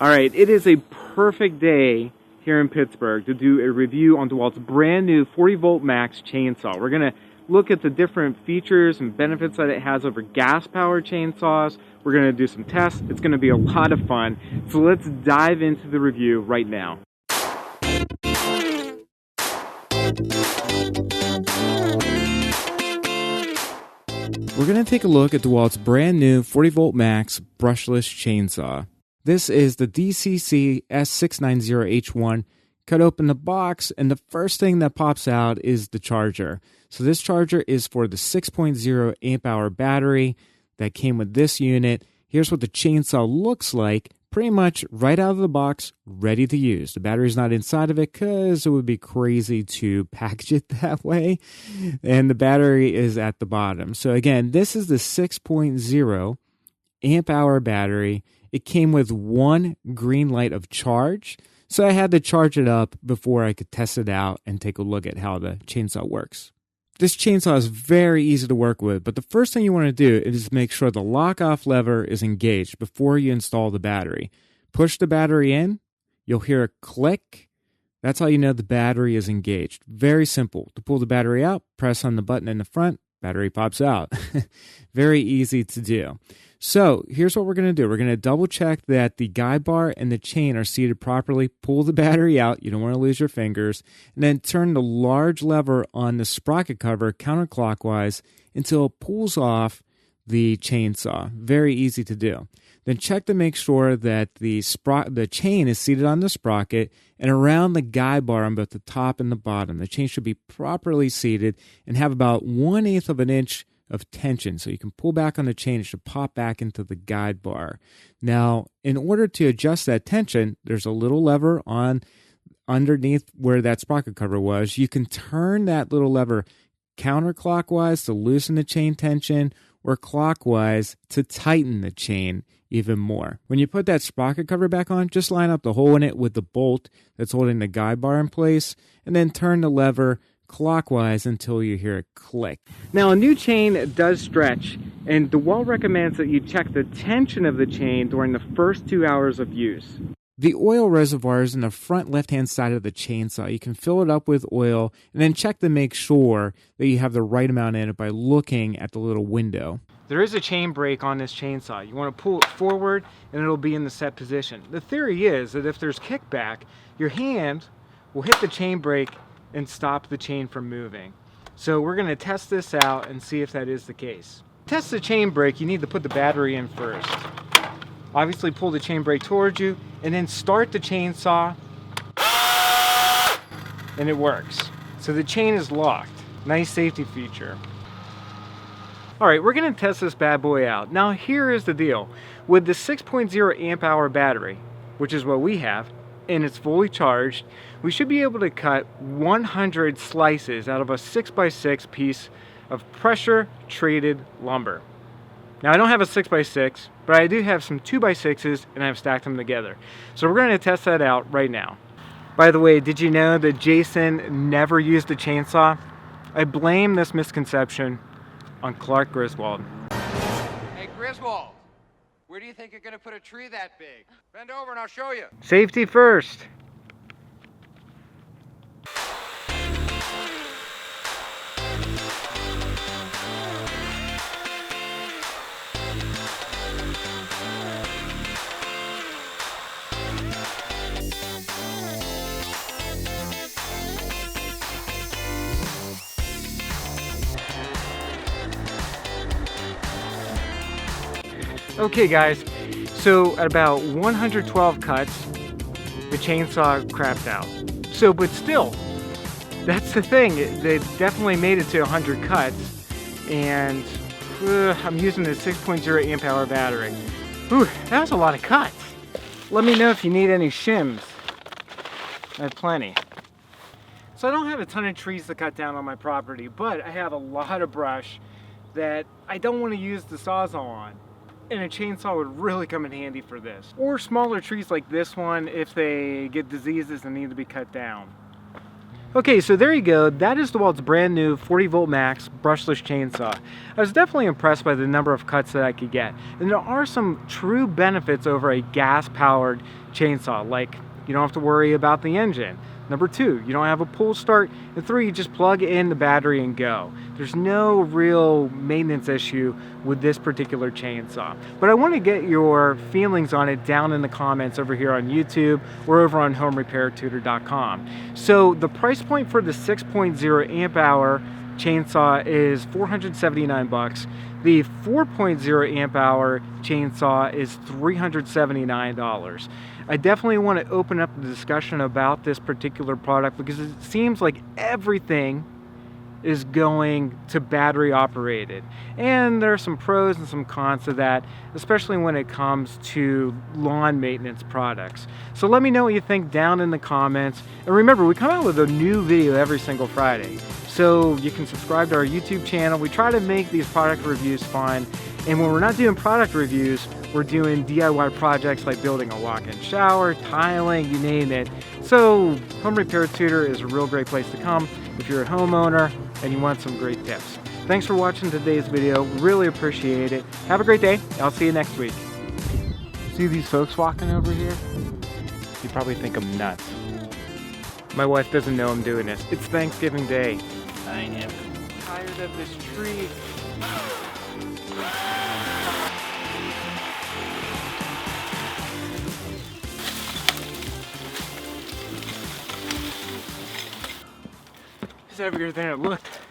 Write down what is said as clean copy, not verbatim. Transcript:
Alright, it is a perfect day here in Pittsburgh to do a review on DeWALT's brand new 40-volt max chainsaw. We're going to look at the different features and benefits that it has over gas-powered chainsaws. We're going to do some tests. It's going to be a lot of fun. So let's dive into the review right now. We're going to take a look at DeWALT's brand new 40-volt max brushless chainsaw. This is the DCC S690H1. Cut open the box, and the first thing that pops out is the charger. So this charger is for the 6.0 amp hour battery that came with this unit. Here's what the chainsaw looks like, pretty much right out of the box, ready to use. The battery's not inside of it because it would be crazy to package it that way. And the battery is at the bottom. So again, this is the 6.0 amp hour battery. It came with one green light of charge, so I had to charge it up before I could test it out and take a look at how the chainsaw works. This chainsaw is very easy to work with, but the first thing you want to do is make sure the lock-off lever is engaged before you install the battery. Push the battery in, you'll hear a click. That's how you know the battery is engaged. Very simple. To pull the battery out, press on the button in the front, battery pops out. Very easy to do. So here's what we're going to do. We're going to double check that the guide bar and the chain are seated properly. Pull the battery out. You don't want to lose your fingers. And then turn the large lever on the sprocket cover counterclockwise until it pulls off the chainsaw. Very easy to do. Then check to make sure that the chain is seated on the sprocket and around the guide bar on both the top and the bottom. The chain should be properly seated and have about 1/8 of an inch of tension, so you can pull back on the chain. It should pop back into the guide bar. Now, in order to adjust that tension, there's a little lever on underneath where that sprocket cover was. You can turn that little lever counterclockwise to loosen the chain tension, or clockwise to tighten the chain even more. When you put that sprocket cover back on, just line up the hole in it with the bolt that's holding the guide bar in place, and then turn the lever clockwise until you hear a click. Now, a new chain does stretch, and DeWalt recommends that you check the tension of the chain during the first 2 hours of use. The oil reservoir is in the front left-hand side of the chainsaw. You can fill it up with oil and then check to make sure that you have the right amount in it by looking at the little window. There is a chain brake on this chainsaw. You want to pull it forward and it'll be in the set position. The theory is that if there's kickback, your hand will hit the chain brake and stop the chain from moving. So we're going to test this out and see if that is the case. To test the chain brake, you need to put the battery in first. Obviously pull the chain brake towards you and then start the chainsaw, and it works. So the chain is locked. Nice safety feature. Alright, we're going to test this bad boy out. Now here is the deal. With the 6.0 amp hour battery, which is what we have, and it's fully charged, we should be able to cut 100 slices out of a 6x6 piece of pressure treated lumber. Now, I don't have a 6x6, but I do have some 2x6s, and I've stacked them together. So we're going to test that out right now. By the way, did you know that Jason never used a chainsaw? I blame this misconception on Clark Griswold. Hey, Griswold, where do you think you're going to put a tree that big? Bend over and I'll show you. Safety first. Okay guys, so at about 112 cuts, the chainsaw crapped out. So, but still, that's the thing, they definitely made it to 100 cuts, and I'm using the 6.0 amp hour battery. Ooh, that was a lot of cuts. Let me know if you need any shims. I have plenty. So I don't have a ton of trees to cut down on my property, but I have a lot of brush that I don't want to use the Sawzall on. And a chainsaw would really come in handy for this. Or smaller trees like this one if they get diseases and need to be cut down. Okay, so there you go. That is DeWALT's brand new 40 volt max brushless chainsaw. I was definitely impressed by the number of cuts that I could get. And there are some true benefits over a gas powered chainsaw, like you don't have to worry about the engine. Number 2, you don't have a pull start. And 3, you just plug in the battery and go. There's no real maintenance issue with this particular chainsaw. But I want to get your feelings on it down in the comments over here on YouTube or over on homerepairtutor.com. So the price point for the 6.0 amp hour chainsaw is $479. The 4.0 amp hour chainsaw is $379. I definitely want to open up the discussion about this particular product because it seems like everything is going to battery operated, and there are some pros and some cons to that, especially when it comes to lawn maintenance products. So let me know what you think down in the comments, and remember, we come out with a new video every single Friday, so you can subscribe to our YouTube channel. We try to make these product reviews fun, and when we're not doing product reviews, we're doing DIY projects like building a walk-in shower, tiling, you name it. So Home Repair Tutor is a real great place to come if you're a homeowner and you want some great tips. Thanks for watching today's video. Really appreciate it. Have a great day. I'll see you next week. See these folks walking over here? You probably think I'm nuts. My wife doesn't know I'm doing this. It's Thanksgiving Day. I am tired of this tree. It's heavier than it looked.